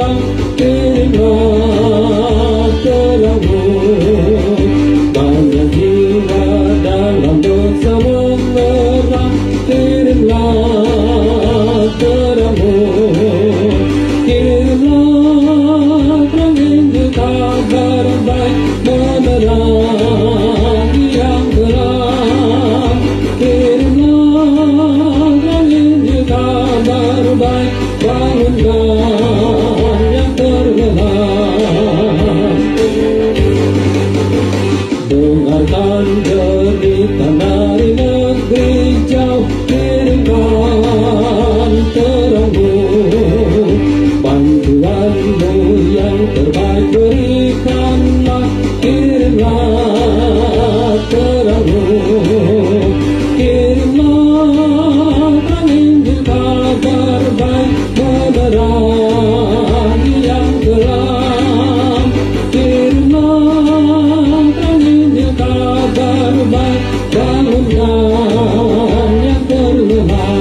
surga, kirimlah terangmu. Banyak jiwa dalam dosa menerang, kirimlah terangmu. Kirimlah terang Injil kabar baik, menerangi yang gelap. Kirimlah terang Injil kabar baik, bangunkan yang terlelap. Dengarkan derita dari negeri jauh, kirimkan terangmu. Bantuanmu yang terbaik berikanlah, kirimlah terangmu. Kirimlah terang Injil kabar baik, menerangi yang gelap. Kirimlah terang Injil kabar baik, bangunkan yang terlelap.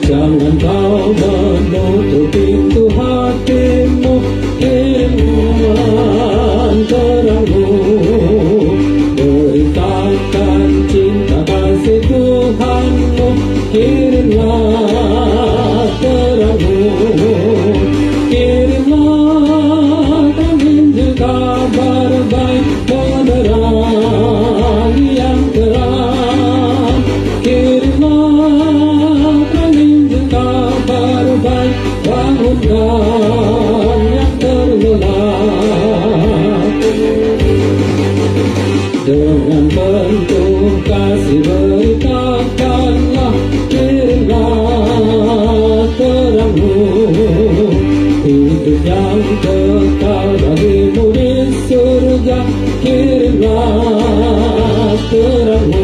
Jangan kau menutup pintu hatimu, kirimkan terangmu. Beritakan cinta kasih Tuhanmu, kirimlah terangmu. Kirimlah terang Injil kabar baik, menerangi yang gelap. Kirimlah terang Injil kabar baik, bangunkan yang terlelap. Dengan penuh kasih beritakanlah, kirimlah terangmu. Hidup yang kekal bagimu di surga, kirimlah terangmu.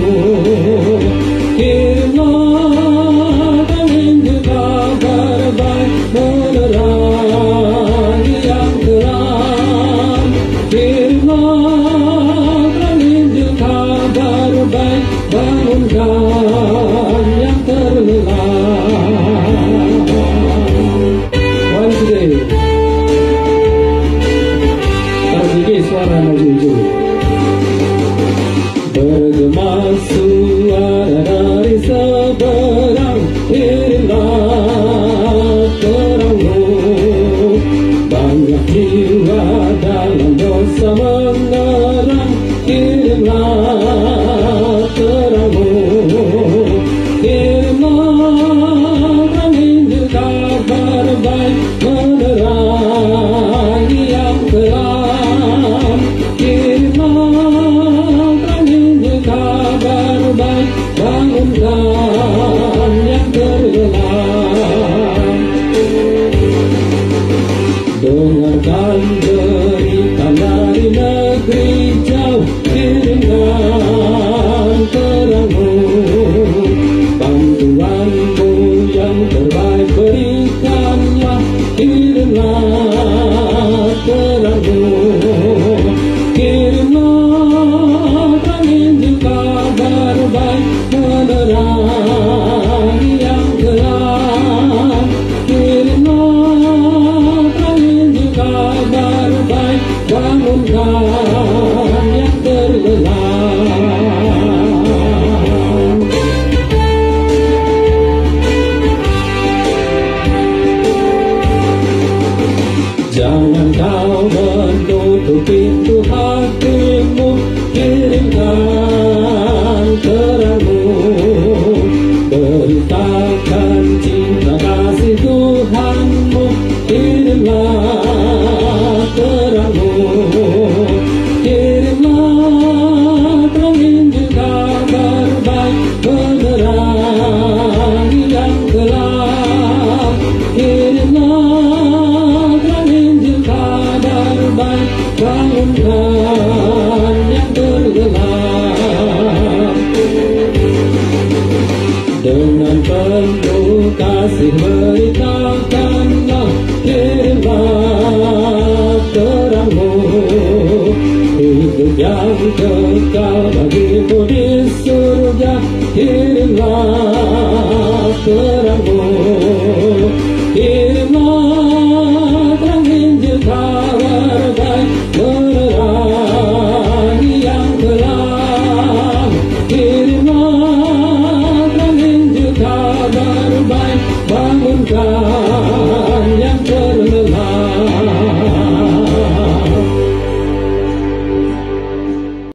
Kirimlah terang Injil kabar baik, menerangi yang gelap. Kirimlah terang Injil kabar baik, bangunkan yang terlelap. One today. Tarik suara maju. Bergema suara dari seberang, kirimlah terangmu. Banyak jiwa dalam dosa menerang, kirimlah terangmu. Kirimlah terang Injil kabar baik, menerangi yang gelap. Kirimlah terang Injil kabar baik, bangunkan yang terlelap. Dengarkan derita dari negeri jauh, kirimkan terangmu. Bantuanmu yang terbaik berikanlah, kirimlah terangmu. Kirimlah terang Injil kabar baik, menerangi yang gelap. Kirimlah terang Injil kabar baik, bangunkan yang terlelap. Jangan kau menutup pintu hatimu, kirimkan terangmu. Beritakan cinta kasih Tuhanmu, kirimlah terangmu. Kirimlah terang Injil kabar baik, menerangi yang gelap. Kirimlah terang Injil kabar baik, bangunkan kau bagiku.